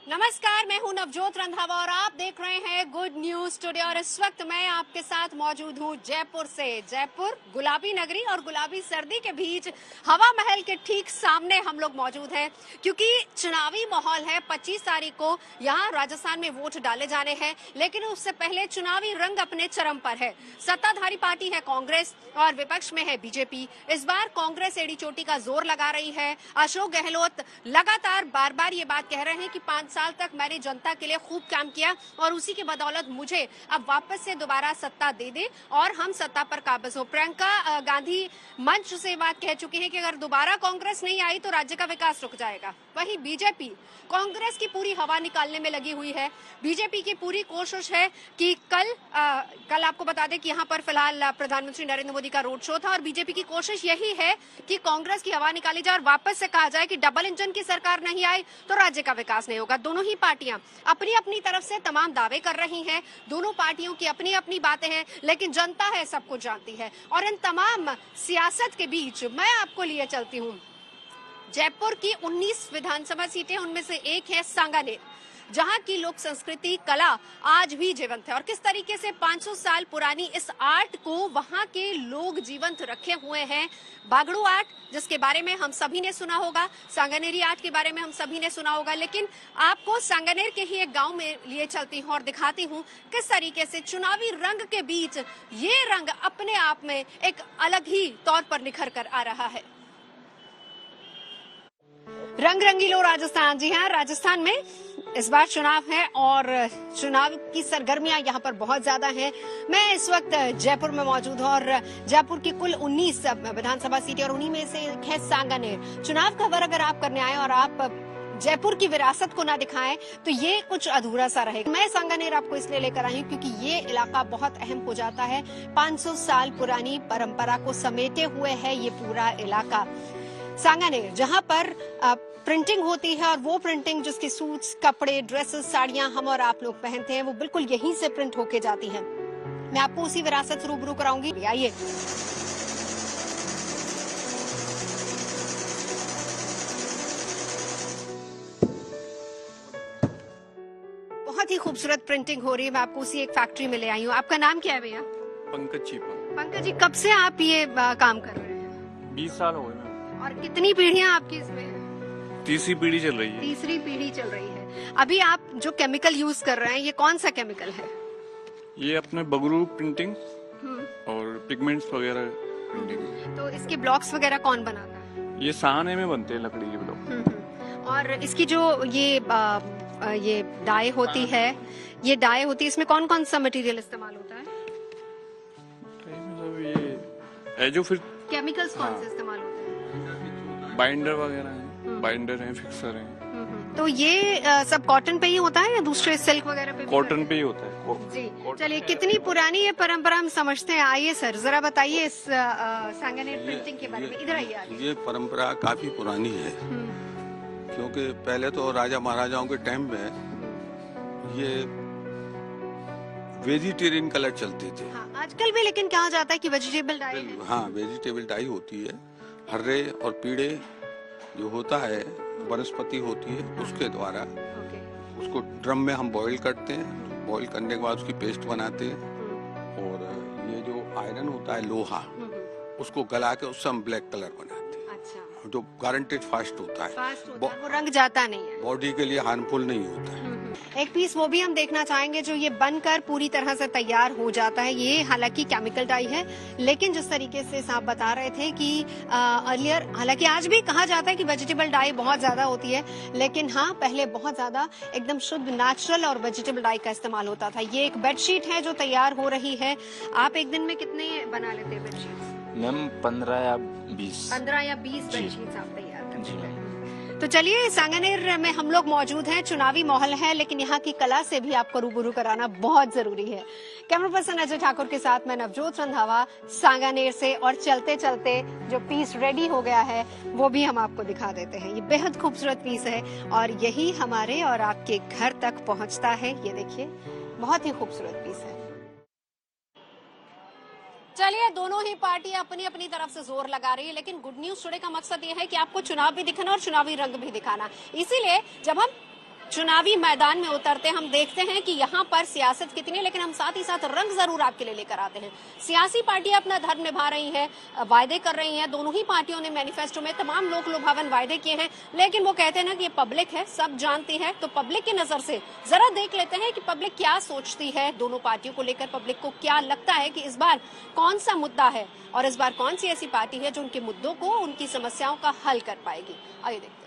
नमस्कार, मैं हूं नवजोत रंधावा और आप देख रहे हैं गुड न्यूज टुडे। और इस वक्त मैं आपके साथ मौजूद हूं जयपुर से। जयपुर गुलाबी नगरी और गुलाबी सर्दी के बीच हवा महल के ठीक सामने हम लोग मौजूद हैं, क्योंकि चुनावी माहौल है। 25 तारीख को यहां राजस्थान में वोट डाले जाने हैं, लेकिन उससे पहले चुनावी रंग अपने चरम पर है। सत्ताधारी पार्टी है कांग्रेस और विपक्ष में है बीजेपी। इस बार कांग्रेस एड़ी चोटी का जोर लगा रही है। अशोक गहलोत लगातार बार बार ये बात कह रहे हैं कि 5 साल तक मैंने जनता के लिए खूब काम किया और उसी की बदौलत मुझे अब वापस से दोबारा सत्ता दे दे और हम सत्ता पर काबिज हो। प्रियंका गांधी मंच से बात कह चुकी हैं कि अगर दोबारा कांग्रेस नहीं आई तो राज्य का विकास रुक जाएगा। वहीं बीजेपी कांग्रेस की पूरी हवा निकालने में लगी हुई है। बीजेपी की पूरी कोशिश है कि कल आपको बता दें कि यहाँ पर फिलहाल प्रधानमंत्री नरेंद्र मोदी का रोड शो था और बीजेपी की कोशिश यही है कि कांग्रेस की हवा निकाली जाए और वापस से कहा जाए कि डबल इंजन की सरकार नहीं आई तो राज्य का विकास नहीं होगा। दोनों ही पार्टियां अपनी अपनी तरफ से तमाम दावे कर रही हैं। दोनों पार्टियों की अपनी अपनी बातें हैं, लेकिन जनता है सब कुछ जानती है। और इन तमाम सियासत के बीच मैं आपको लिए चलती हूँ जयपुर की 19 विधानसभा सीटें, उनमें से एक है सांगानेर, जहां की लोक संस्कृति कला आज भी जीवंत है और किस तरीके से 500 साल पुरानी इस आर्ट को वहां के लोग जीवंत रखे हुए हैं। बागड़ू आर्ट, जिसके बारे में हम सभी ने सुना होगा, सांगानेरी आर्ट के बारे में हम सभी ने सुना होगा, लेकिन आपको सांगानेर के ही एक गांव में लिए चलती हूं और दिखाती हूं किस तरीके से चुनावी रंग के बीच ये रंग अपने आप में एक अलग ही तौर पर निखर कर आ रहा है। रंग रंगीलो राजस्थान। जी हाँ, राजस्थान में इस बार चुनाव है और चुनाव की सरगर्मियां यहाँ पर बहुत ज्यादा हैं। मैं इस वक्त जयपुर में मौजूद हूँ और जयपुर की कुल 19 विधानसभा सीटें और उन्हीं में से एक है सांगानेर। चुनाव खबर अगर आप करने आए और आप जयपुर की विरासत को ना दिखाएं तो ये कुछ अधूरा सा रहेगा। मैं सांगानेर आपको इसलिए लेकर आई हूँ क्योंकि ये इलाका बहुत अहम हो जाता है। 500 साल पुरानी परंपरा को समेटे हुए है ये पूरा इलाका सांगानेर, जहां पर प्रिंटिंग होती है और वो प्रिंटिंग जिसकी सूट्स, कपड़े, ड्रेसेस, साड़ियां हम और आप लोग पहनते हैं वो बिल्कुल यहीं से प्रिंट होके जाती हैं। मैं आपको उसी विरासत से रूबरू कराऊंगी। आइए। बहुत ही खूबसूरत प्रिंटिंग हो रही है। मैं आपको उसी एक फैक्ट्री में ले आई हूँ। आपका नाम क्या है भैया? पंकज चीपा। पंकज जी, कब से आप ये काम कर रहे हैं? 20 साल हो गए। और कितनी पीढ़ियां आपकी इसमें? तीसरी पीढ़ी चल रही है। तीसरी पीढ़ी चल रही है। अभी आप जो केमिकल यूज कर रहे हैं ये कौन सा केमिकल है? ये अपने बगरू प्रिंटिंग और पिगमेंट्स वगैरह प्रिंटिंग। तो इसके ब्लॉक्स वगैरह कौन बनाता है? ये सहाने में बनते हैं लकड़ी के ब्लॉक। और इसकी जो ये डाई होती है, इसमें कौन कौन सा मटेरियल इस्तेमाल होता है? मतलब ये जो फिर केमिकल्स कौन से इस्तेमाल होते हैं? बाइंडर वगैरह है, बाइंडर है, फिक्सर है। तो ये सब कॉटन पे ही होता है या दूसरे सिल्क वगैरह पे? कॉटन पे ही होता है जी। चलिए, कितनी पुरानी ये परंपरा हम समझते हैं। आइए सर, जरा बताइए इस सांगानेर प्रिंटिंग के बारे में। इधर आइए। ये परंपरा काफी पुरानी है, क्योंकि पहले तो राजा महाराजाओं के टाइम में ये वेजिटेरियन कलर चलते थे। हाँ, आजकल भी लेकिन कहा जाता है कि वेजिटेबल डाई है। हाँ, वेजिटेबल डाई होती है। हरे और पीले जो होता है वनस्पति होती है, उसके द्वारा उसको ड्रम में हम बॉईल करते हैं। बॉईल करने के बाद उसकी पेस्ट बनाते हैं और ये जो आयरन होता है लोहा, उसको गला के उससे हम ब्लैक कलर बनाते हैं। अच्छा। जो गारंटेड फास्ट होता है, वो रंग जाता नहीं है, बॉडी के लिए हार्मफुल नहीं होता है। एक पीस वो भी हम देखना चाहेंगे जो ये बनकर पूरी तरह से तैयार हो जाता है। ये हालांकि केमिकल डाई है, लेकिन जिस तरीके से आप बता रहे थे कि अर्लियर, हालांकि आज भी कहा जाता है कि वेजिटेबल डाई बहुत ज्यादा होती है, लेकिन हाँ, पहले बहुत ज्यादा एकदम शुद्ध नेचुरल और वेजिटेबल डाई का इस्तेमाल होता था। ये एक बेडशीट है जो तैयार हो रही है। आप एक दिन में कितने बना लेते हैं बेडशीट? मैम 15 या 20 बेडशीट आप तैयार करते हैं। तो चलिए, सांगानेर में हम लोग मौजूद हैं। चुनावी माहौल है, लेकिन यहाँ की कला से भी आपको रूबरू कराना बहुत जरूरी है। कैमरा पर्सन अजय ठाकुर के साथ मैं नवजोत रंधावा सांगानेर से। और चलते चलते जो पीस रेडी हो गया है वो भी हम आपको दिखा देते हैं। ये बेहद खूबसूरत पीस है और यही हमारे और आपके घर तक पहुँचता है। ये देखिए, बहुत ही खूबसूरत पीस है। चलिए, दोनों ही पार्टियां अपनी अपनी तरफ से जोर लगा रही है, लेकिन गुड न्यूज टुडे का मकसद ये है कि आपको चुनाव भी दिखाना और चुनावी रंग भी दिखाना। इसीलिए जब हम चुनावी मैदान में उतरते हम देखते हैं कि यहाँ पर सियासत कितनी है, लेकिन हम साथ ही साथ रंग जरूर आपके लिए लेकर आते हैं। सियासी पार्टियां अपना धर्म निभा रही हैं, वायदे कर रही हैं। दोनों ही पार्टियों ने मैनिफेस्टो में तमाम लोक लुभावन वायदे किए हैं, लेकिन वो कहते हैं ना कि ये पब्लिक है, सब जानती है। तो पब्लिक की नजर से जरा देख लेते हैं कि पब्लिक क्या सोचती है दोनों पार्टियों को लेकर। पब्लिक को क्या लगता है कि इस बार कौन सा मुद्दा है और इस बार कौन सी ऐसी पार्टी है जो उनके मुद्दों को, उनकी समस्याओं का हल कर पाएगी। आइए देखते हैं।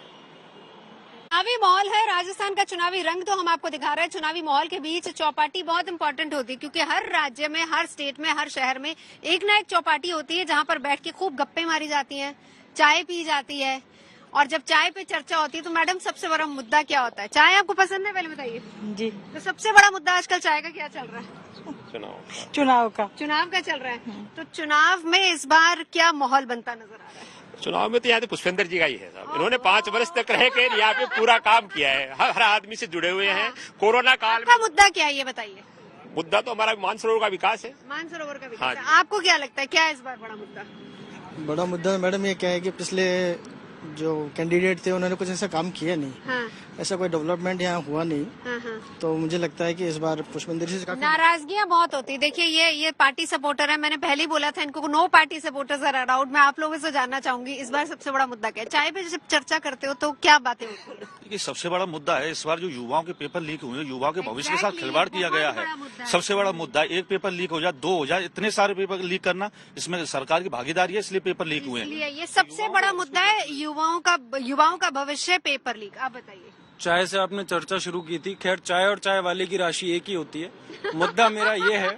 चुनावी माहौल है, राजस्थान का चुनावी रंग तो हम आपको दिखा रहे हैं। चुनावी माहौल के बीच चौपाटी बहुत इंपॉर्टेंट होती है, क्योंकि हर राज्य में, हर स्टेट में, हर शहर में एक ना एक चौपाटी होती है जहां पर बैठ के खूब गप्पे मारी जाती हैं, चाय पी जाती है। और जब चाय पे चर्चा होती है तो मैडम सबसे बड़ा मुद्दा क्या होता है? चाय आपको पसंद है, पहले बताइए जी। तो सबसे बड़ा मुद्दा आजकल चाय का क्या चल रहा है? चुनाव का चल रहा है। तो चुनाव में इस बार क्या माहौल बनता नजर आ रहा है? चुनाव में तो यहाँ तो पुष्पेंद्र जी का ही है साहब। इन्होंने 5 वर्ष तक रह के यहाँ पे पूरा काम किया है, हर आदमी से जुड़े हुए हैं। कोरोना काल में मुद्दा क्या है ये बताइए? मुद्दा तो हमारा मानसरोवर का विकास है। मानसरोवर का विकास है। आपको क्या लगता है, क्या है इस बार बड़ा मुद्दा? बड़ा मुद्दा मैडम ये क्या है कि पिछले जो कैंडिडेट थे उन्होंने कुछ ऐसा काम किया नहीं। हाँ। ऐसा कोई डेवलपमेंट यहाँ हुआ नहीं। हाँ। तो मुझे लगता है कि इस बार पुष्पेंद्र जी से काफी नाराजगियां बहुत होती। देखिए ये पार्टी सपोर्टर है, मैंने पहले ही बोला था इनको no party supporters are around. मैं आप लोगों से जानना चाहूंगी इस बार सबसे बड़ा मुद्दा क्या है? चाय पे जब चर्चा करते हो तो क्या बातें होती है? देखिए सबसे बड़ा मुद्दा है इस बार जो युवाओं के पेपर लीक हुए, युवाओं के भविष्य के साथ खिलवाड़ किया गया है। सबसे बड़ा मुद्दा, एक पेपर लीक हो जाए, 2 हो जाए, इतने सारे पेपर लीक करना, इसमें सरकार की भागीदारी है, इसलिए पेपर लीक हुए हैं। ये सबसे बड़ा मुद्दा है, युवाओं का भविष्य पेपर लीक। आप बताइए। चाय से आपने चर्चा शुरू की थी, खैर चाय और चाय वाले की राशि एक ही होती है। मुद्दा मेरा ये है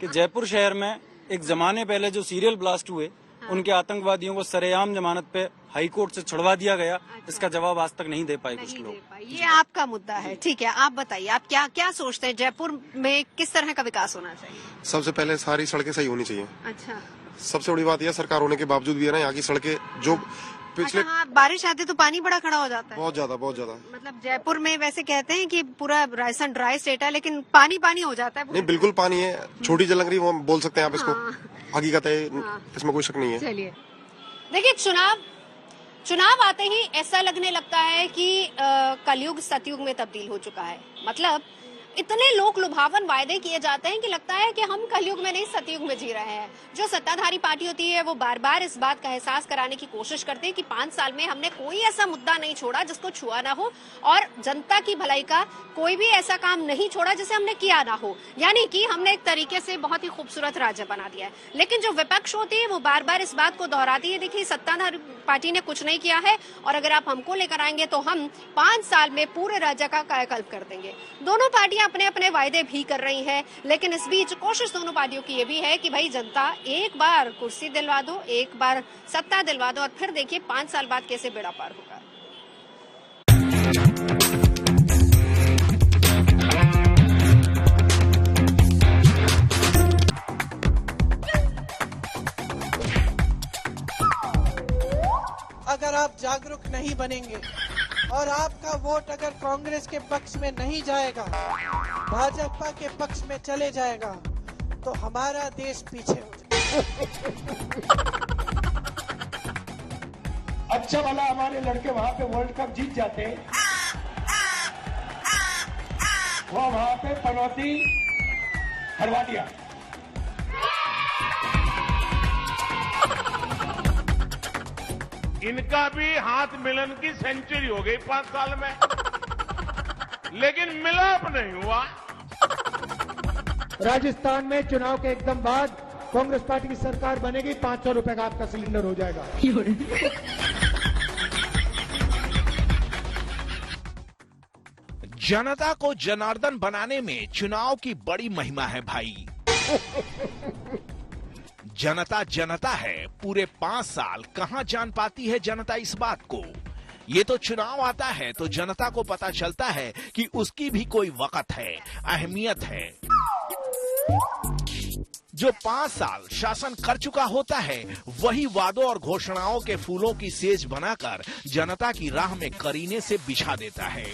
कि जयपुर शहर में एक जमाने पहले जो सीरियल ब्लास्ट हुए, उनके आतंकवादियों को सरेआम जमानत पे हाई कोर्ट से छुड़वा दिया गया। अच्छा। इसका जवाब आज तक नहीं दे पाए कुछ लोग। ये आपका मुद्दा है, ठीक है। आप बताइए, आप क्या सोचते हैं जयपुर में किस तरह का विकास होना चाहिए? सबसे पहले सारी सड़कें सही होनी चाहिए। अच्छा। सबसे बड़ी बात यह सरकार होने के बावजूद भी है ना, यहाँ की सड़कें जो पिछले बारिश आती तो पानी बड़ा खड़ा हो जाता है। बहुत ज्यादा। मतलब जयपुर में वैसे कहते हैं कि पूरा राजस्थान ड्राई स्टेट है, लेकिन पानी हो जाता है। नहीं, बिल्कुल पानी है। छोटी जलंगरी वो बोल सकते हैं आप इसको। हकीकत है, इसमें कोई शक नहीं है। चलिए देखिए, चुनाव आते ही ऐसा लगने लगता है कि कलयुग सतयुग में तब्दील हो चुका है। मतलब इतने लोक लुभावन वायदे किए जाते हैं कि लगता है कि हम कलयुग में नहीं सतयुग में जी रहे हैं। जो सत्ताधारी पार्टी होती है वो बार बार इस बात का एहसास कराने की कोशिश करती है कि 5 साल में हमने कोई ऐसा मुद्दा नहीं छोड़ा जिसको छुआ ना हो, और जनता की भलाई का कोई भी ऐसा काम नहीं छोड़ा जिसे हमने किया ना हो। यानी कि हमने एक तरीके से बहुत ही खूबसूरत राज्य बना दिया है। लेकिन जो विपक्ष होती है वो बार बार इस बात को दोहराती है, देखिए सत्ताधारी पार्टी ने कुछ नहीं किया है, और अगर आप हमको लेकर आएंगे तो हम 5 साल में पूरे राज्य का कायाकल्प कर देंगे। दोनों पार्टियां अपने अपने वायदे भी कर रही हैं, लेकिन इस बीच कोशिश दोनों पार्टियों की ये भी है कि भाई जनता एक बार कुर्सी दिलवा दो, एक बार सत्ता दिलवा दो, और फिर देखिए 5 साल बाद कैसे बेड़ा पार होगा। अगर आप जागरूक नहीं बनेंगे और आपका वोट अगर कांग्रेस के पक्ष में नहीं जाएगा, भाजपा के पक्ष में चले जाएगा, तो हमारा देश पीछे हो जाएगा। अच्छा भला हमारे लड़के वहां पे वर्ल्ड कप जीत जाते, वो वहां पे पनौती हरवा दिया। इनका भी हाथ मिलन की सेंचुरी हो गई 5 साल में, लेकिन मिलाप नहीं हुआ। राजस्थान में चुनाव के एकदम बाद कांग्रेस पार्टी की सरकार बनेगी, 500 रुपए का आपका सिलेंडर हो जाएगा। जनता को जनार्दन बनाने में चुनाव की बड़ी महिमा है भाई। जनता है, पूरे 5 साल कहां जान पाती है जनता इस बात को। ये तो चुनाव आता है तो जनता को पता चलता है कि उसकी भी कोई वक्त है, अहमियत है। जो 5 साल शासन कर चुका होता है वही वादों और घोषणाओं के फूलों की सेज बनाकर जनता की राह में करीने से बिछा देता है।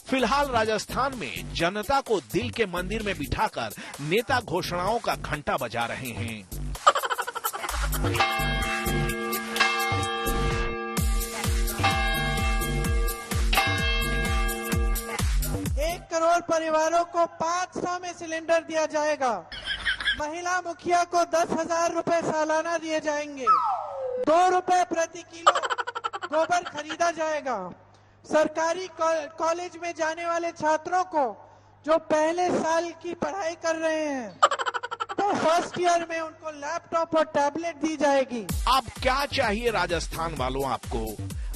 फिलहाल राजस्थान में जनता को दिल के मंदिर में बिठाकर नेता घोषणाओं का घंटा बजा रहे हैं। करोड़ परिवारों को 500 में सिलेंडर दिया जाएगा। महिला मुखिया को 10,000 रुपए सालाना दिए जाएंगे। 2 रुपए प्रति किलो गोबर खरीदा जाएगा। सरकारी कॉलेज में जाने वाले छात्रों को जो पहले साल की पढ़ाई कर रहे हैं तो फर्स्ट ईयर में उनको लैपटॉप और टैबलेट दी जाएगी। अब क्या चाहिए राजस्थान वालों आपको?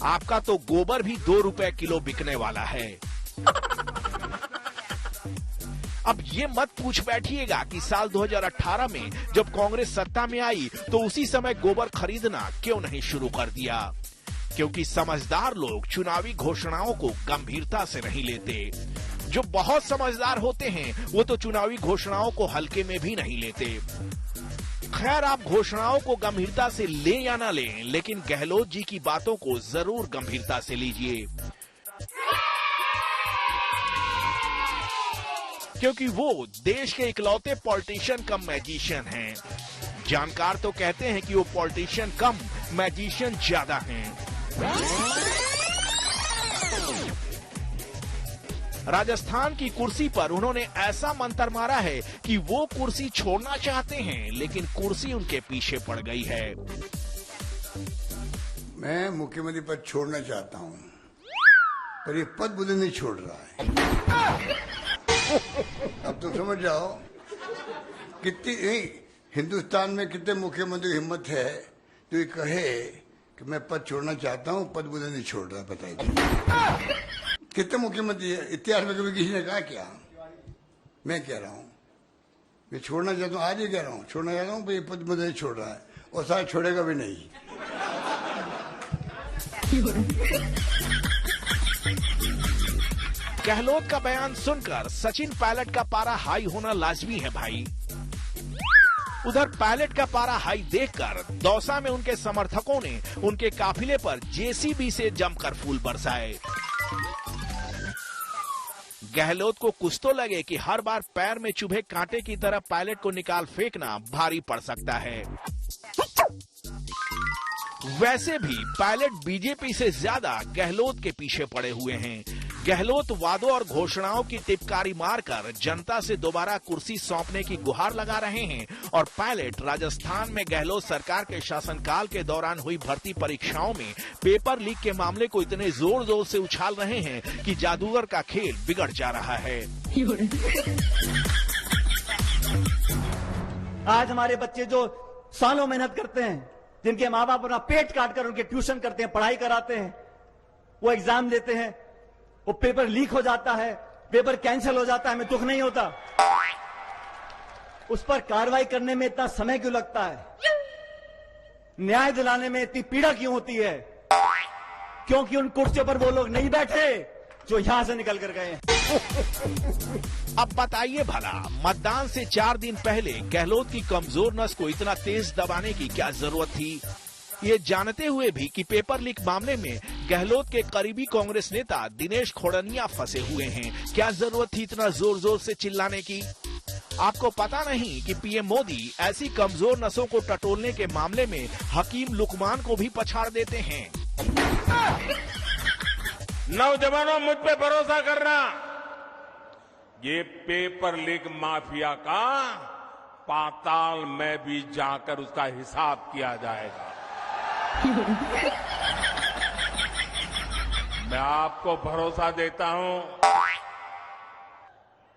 आपका तो गोबर भी 2 रुपए किलो बिकने वाला है। अब ये मत पूछ बैठिएगा कि साल 2018 में जब कांग्रेस सत्ता में आई तो उसी समय गोबर खरीदना क्यों नहीं शुरू कर दिया, क्योंकि समझदार लोग चुनावी घोषणाओं को गंभीरता से नहीं लेते। जो बहुत समझदार होते हैं वो तो चुनावी घोषणाओं को हल्के में भी नहीं लेते। खैर, आप घोषणाओं को गंभीरता से लें या ना लें, लेकिन गहलोत जी की बातों को जरूर गंभीरता से लीजिए, क्योंकि वो देश के इकलौते पॉलिटिशियन कम मैजिशियन हैं। जानकार तो कहते हैं कि वो पॉलिटिशियन कम मैजिशियन ज्यादा हैं। राजस्थान की कुर्सी पर उन्होंने ऐसा मंत्र मारा है कि वो कुर्सी छोड़ना चाहते हैं, लेकिन कुर्सी उनके पीछे पड़ गई है। मैं मुख्यमंत्री पद छोड़ना चाहता हूं, पर ये पद मुझे नहीं छोड़ रहा है। अब तो समझ जाओ कितनी हिंदुस्तान में कितने मुख्यमंत्री की हिम्मत है तो ये कहे कि मैं पद छोड़ना चाहता हूं, पद मुझे नहीं छोड़ रहा। बताइए कितने मुख्यमंत्री है इतिहास में? कभी किसी ने कहा क्या? मैं कह रहा हूं, मैं छोड़ना चाहता हूं, आज ही कह रहा हूं, छोड़ना चाहता हूं, ये पद मुझे नहीं छोड़ रहा है और शायद छोड़ेगा भी नहीं। गहलोत का बयान सुनकर सचिन पायलट का पारा हाई होना लाजमी है भाई। उधर पायलट का पारा हाई देखकर दौसा में उनके समर्थकों ने उनके काफिले पर जेसीबी से जमकर फूल बरसाए। गहलोत को कुछ तो लगे कि हर बार पैर में चुभे कांटे की तरह पायलट को निकाल फेंकना भारी पड़ सकता है। वैसे भी पायलट बीजेपी से ज्यादा गहलोत के पीछे पड़े हुए हैं। गहलोत वादों और घोषणाओं की टिपकारी मारकर जनता से दोबारा कुर्सी सौंपने की गुहार लगा रहे हैं और पायलट राजस्थान में गहलोत सरकार के शासनकाल के दौरान हुई भर्ती परीक्षाओं में पेपर लीक के मामले को इतने जोर जोर से उछाल रहे हैं कि जादूगर का खेल बिगड़ जा रहा है। आज हमारे बच्चे जो सालों मेहनत करते हैं, जिनके माँ बाप अपना पेट काट कर उनके ट्यूशन करते हैं, पढ़ाई कराते हैं, वो एग्जाम देते हैं, वो पेपर लीक हो जाता है, पेपर कैंसिल हो जाता है, हमें दुख नहीं होता? उस पर कार्रवाई करने में इतना समय क्यों लगता है? न्याय दिलाने में इतनी पीड़ा क्यों होती है? क्योंकि उन कुर्सियों पर वो लोग नहीं बैठे जो यहां से निकल कर गए। अब बताइए भला, मतदान से 4 दिन पहले गहलोत की कमजोर नस को इतना तेज दबाने की क्या जरूरत थी? ये जानते हुए भी कि पेपर लीक मामले में गहलोत के करीबी कांग्रेस नेता दिनेश खोड़निया फंसे हुए हैं, क्या जरूरत थी इतना जोर जोर से चिल्लाने की? आपको पता नहीं कि पीएम मोदी ऐसी कमजोर नसों को टटोलने के मामले में हकीम लुकमान को भी पछाड़ देते हैं। नौजवानों, मुझ पे भरोसा करना, ये पेपर लीक माफिया का पाताल में भी जाकर उसका हिसाब किया जाएगा। मैं आपको भरोसा देता हूं,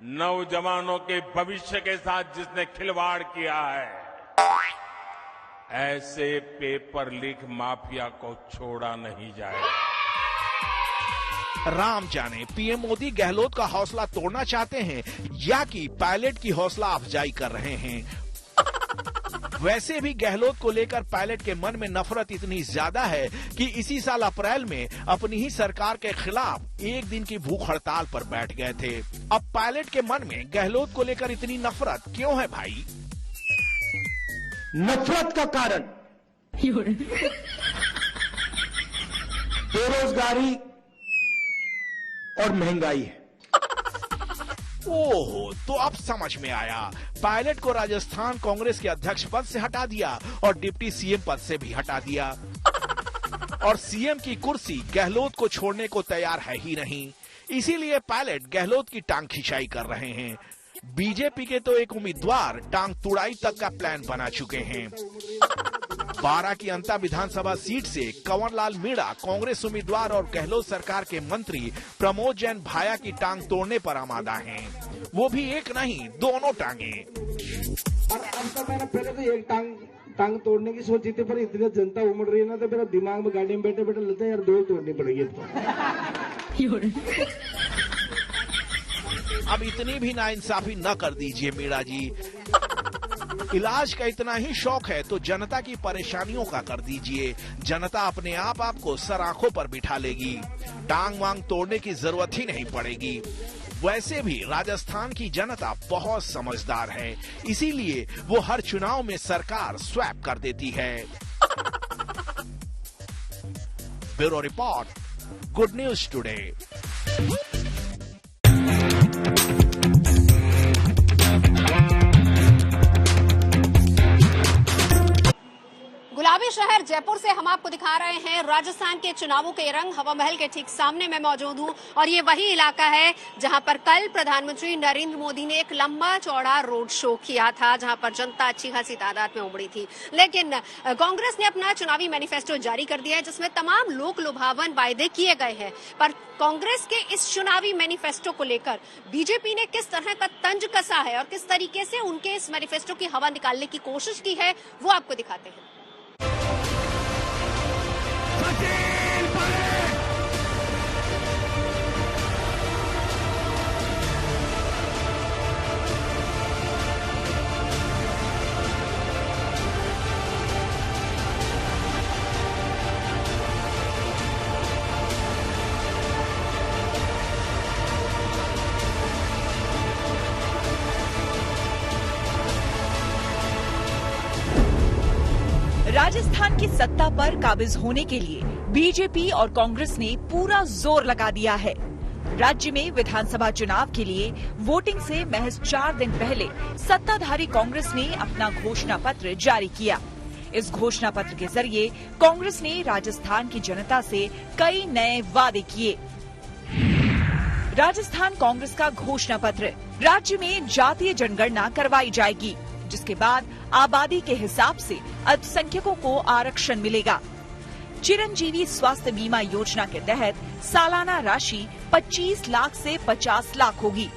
नौजवानों के भविष्य के साथ जिसने खिलवाड़ किया है, ऐसे पेपर लीक माफिया को छोड़ा नहीं जाएगा। राम जाने पीएम मोदी गहलोत का हौसला तोड़ना चाहते हैं या कि पायलट की हौसला अफजाई कर रहे हैं। वैसे भी गहलोत को लेकर पायलट के मन में नफरत इतनी ज्यादा है कि इसी साल अप्रैल में अपनी ही सरकार के खिलाफ 1 दिन की भूख हड़ताल पर बैठ गए थे। अब पायलट के मन में गहलोत को लेकर इतनी नफरत क्यों है भाई? नफरत का कारण बेरोजगारी और महंगाई है। ओहो, तो अब समझ में आया। पायलट को राजस्थान कांग्रेस के अध्यक्ष पद से हटा दिया और डिप्टी सीएम पद से भी हटा दिया, और सीएम की कुर्सी गहलोत को छोड़ने को तैयार है ही नहीं। इसीलिए पायलट गहलोत की टांग खिंचाई कर रहे हैं। बीजेपी के तो एक उम्मीदवार टांग तुड़ाई तक का प्लान बना चुके हैं। 12 की अंता विधानसभा सीट से कंवरलाल मीणा कांग्रेस उम्मीदवार और गहलोत सरकार के मंत्री प्रमोद जैन भाया की टांग तोड़ने पर आमादा हैं। वो भी एक नहीं, दोनों टांगे। मैंने पहले तो एक टांग तोड़ने की सोची थी, पर इतनी जनता उमड़ रही है ना, तो मेरा दिमाग में गाड़ी में बैठे बैठे लगता है यार दो तोड़नी पड़ेगी। अब इतनी भी नाइंसाफी न कर दीजिए मीणा जी। इलाज का इतना ही शौक है तो जनता की परेशानियों का कर दीजिए। जनता अपने आप आपको सर आंखों पर बिठा लेगी, टांग वांग तोड़ने की जरूरत ही नहीं पड़ेगी। वैसे भी राजस्थान की जनता बहुत समझदार है, इसीलिए वो हर चुनाव में सरकार स्वैप कर देती है। Bureau report, good news today. गुलाबी शहर जयपुर से हम आपको दिखा रहे हैं राजस्थान के चुनावों के रंग। हवा महल के ठीक सामने मैं मौजूद हूं और ये वही इलाका है जहां पर कल प्रधानमंत्री नरेंद्र मोदी ने एक लंबा चौड़ा रोड शो किया था, जहां पर जनता अच्छी खासी तादाद में उमड़ी थी। लेकिन कांग्रेस ने अपना चुनावी मैनिफेस्टो जारी कर दिया है, जिसमें तमाम लोक लुभावन वायदे किए गए हैं। पर कांग्रेस के इस चुनावी मैनिफेस्टो को लेकर बीजेपी ने किस तरह का तंज कसा है और किस तरीके से उनके इस मैनिफेस्टो की हवा निकालने की कोशिश की है, वो आपको दिखाते हैं। राजस्थान की सत्ता पर काबिज होने के लिए बीजेपी और कांग्रेस ने पूरा जोर लगा दिया है। राज्य में विधानसभा चुनाव के लिए वोटिंग से महज 4 दिन पहले सत्ताधारी कांग्रेस ने अपना घोषणा पत्र जारी किया। इस घोषणा पत्र के जरिए कांग्रेस ने राजस्थान की जनता से कई नए वादे किए। राजस्थान कांग्रेस का घोषणा पत्र, राज्य में जातीय जनगणना करवाई जाएगी, जिसके बाद आबादी के हिसाब से अल्पसंख्यकों को आरक्षण मिलेगा। चिरंजीवी स्वास्थ्य बीमा योजना के तहत सालाना राशि 25 लाख से 50 लाख होगी।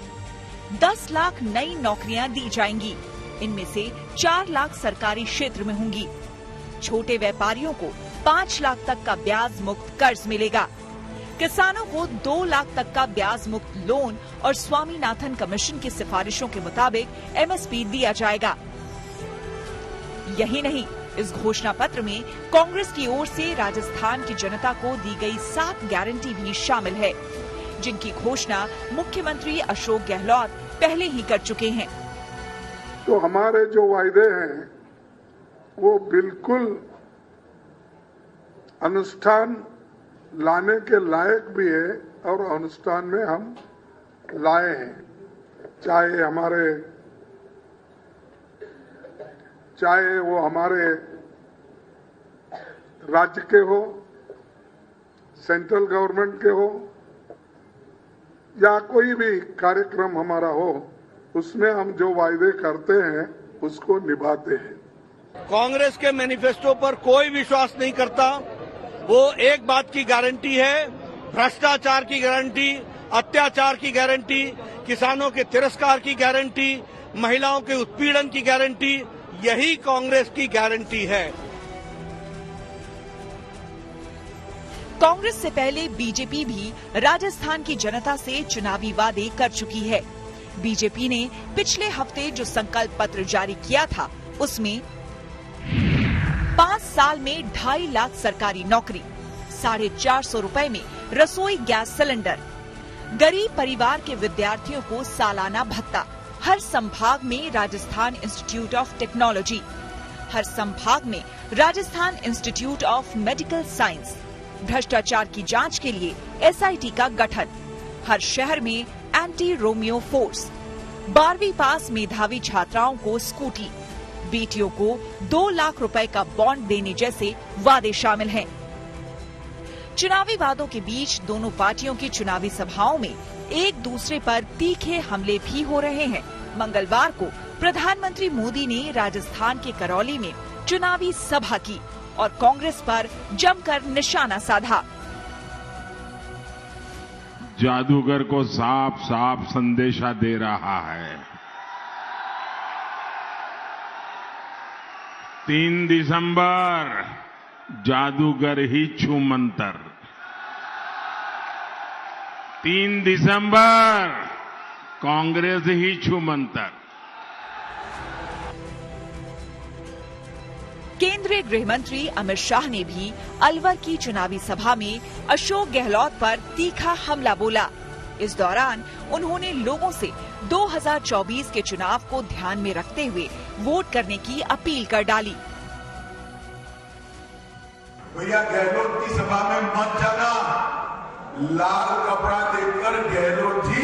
10 लाख नई नौकरियां दी जाएंगी, इनमें से 4 लाख सरकारी क्षेत्र में होंगी। छोटे व्यापारियों को 5 लाख तक का ब्याज मुक्त कर्ज मिलेगा। किसानों को 2 लाख तक का ब्याज मुक्त लोन और स्वामीनाथन कमीशन की सिफारिशों के मुताबिक एमएसपी दिया जाएगा। यही नहीं, इस घोषणा पत्र में कांग्रेस की ओर से राजस्थान की जनता को दी गई 7 गारंटी भी शामिल है, जिनकी घोषणा मुख्यमंत्री अशोक गहलोत पहले ही कर चुके हैं। तो हमारे जो वायदे हैं वो बिल्कुल अनुष्ठान लाने के लायक भी है और अनुष्ठान में हम लाए हैं। चाहे वो हमारे राज्य के हो, सेंट्रल गवर्नमेंट के हो, या कोई भी कार्यक्रम हमारा हो, उसमें हम जो वायदे करते हैं उसको निभाते हैं। कांग्रेस के मैनिफेस्टो पर कोई विश्वास नहीं करता। वो एक बात की गारंटी है, भ्रष्टाचार की गारंटी, अत्याचार की गारंटी, किसानों के तिरस्कार की गारंटी, महिलाओं के उत्पीड़न की गारंटी, यही कांग्रेस की गारंटी है। कांग्रेस से पहले बीजेपी भी राजस्थान की जनता से चुनावी वादे कर चुकी है। बीजेपी ने पिछले हफ्ते जो संकल्प पत्र जारी किया था, उसमें 5 साल में 2.5 लाख सरकारी नौकरी, 450 रुपए में रसोई गैस सिलेंडर, गरीब परिवार के विद्यार्थियों को सालाना भत्ता, हर संभाग में राजस्थान इंस्टीट्यूट ऑफ टेक्नोलॉजी, हर संभाग में Rajasthan institute of medical science, भ्रष्टाचार की जांच के लिए एसआईटी का गठन, हर शहर में एंटी रोमियो फोर्स, 12वीं पास मेधावी छात्राओं को स्कूटी, बेटियों को 2 लाख रुपए का बॉन्ड देने जैसे वादे शामिल हैं। चुनावी वादों के बीच दोनों पार्टियों की चुनावी सभाओं में एक दूसरे पर तीखे हमले भी हो रहे हैं। मंगलवार को प्रधानमंत्री मोदी ने राजस्थान के करौली में चुनावी सभा की और कांग्रेस पर जमकर निशाना साधा। जादूगर को साफ साफ संदेशा दे रहा है। 3 दिसंबर जादूगर ही छू मंतर। 3 दिसंबर कांग्रेस ही छू मंतर। केंद्रीय गृह मंत्री अमित शाह ने भी अलवर की चुनावी सभा में अशोक गहलोत पर तीखा हमला बोला। इस दौरान उन्होंने लोगों से 2024 के चुनाव को ध्यान में रखते हुए वोट करने की अपील कर डाली। भैया गहलोत की सभा में मत जाना। लाल कपड़ा देखकर गहलोत जी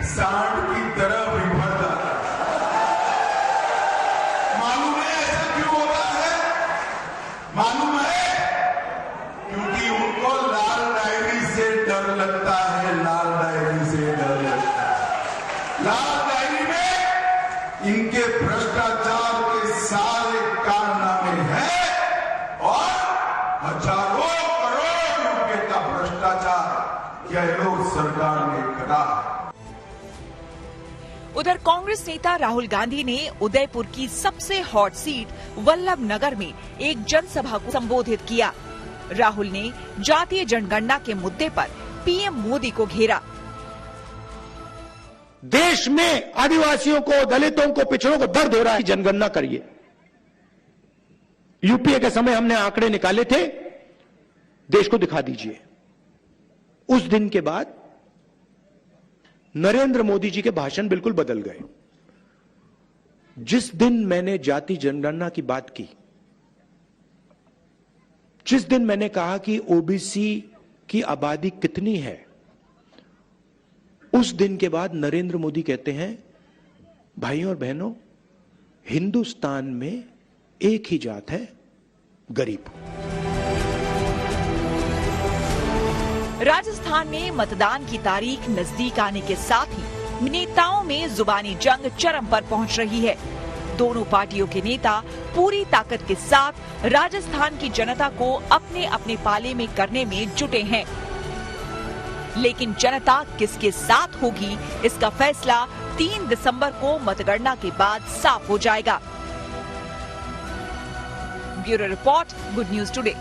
सांड की तरह बिखर जाता है। मालूम है ऐसा क्यों होता है? मालूम है क्योंकि उनको लाल डायरी से डर लगता है। लाल डायरी से डर लगता है। लाल डायरी में इनके भ्रष्टाचार के सारे कारनामे हैं और हजारों करोड़ रुपए का भ्रष्टाचार गहलोत सरकार ने करा। उधर कांग्रेस नेता राहुल गांधी ने उदयपुर की सबसे हॉट सीट वल्लभ नगर में एक जनसभा को संबोधित किया। राहुल ने जातीय जनगणना के मुद्दे पर पीएम मोदी को घेरा। देश में आदिवासियों को, दलितों को, पिछड़ों को दर्द हो रहा है, जनगणना करिए। यूपीए के समय हमने आंकड़े निकाले थे, देश को दिखा दीजिए। उस दिन के बाद नरेंद्र मोदी जी के भाषण बिल्कुल बदल गए। जिस दिन मैंने जाति जनगणना की बात की, जिस दिन मैंने कहा कि ओबीसी की आबादी कितनी है, उस दिन के बाद नरेंद्र मोदी कहते हैं, भाइयों और बहनों, हिंदुस्तान में एक ही जात है, गरीब। राजस्थान में मतदान की तारीख नजदीक आने के साथ ही नेताओं में जुबानी जंग चरम पर पहुंच रही है। दोनों पार्टियों के नेता पूरी ताकत के साथ राजस्थान की जनता को अपने अपने पाले में करने में जुटे हैं। लेकिन जनता किसके साथ होगी, इसका फैसला 3 दिसंबर को मतगणना के बाद साफ हो जाएगा। Bureau report, good news today.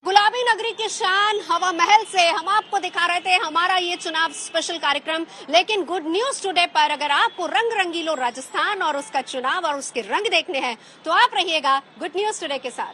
गुलाबी नगरी की शान हवा महल से हम आपको दिखा रहे थे हमारा ये चुनाव स्पेशल कार्यक्रम। लेकिन गुड न्यूज टुडे पर अगर आपको रंग रंगीलो राजस्थान और उसका चुनाव और उसके रंग देखने हैं तो आप रहिएगा गुड न्यूज टुडे के साथ।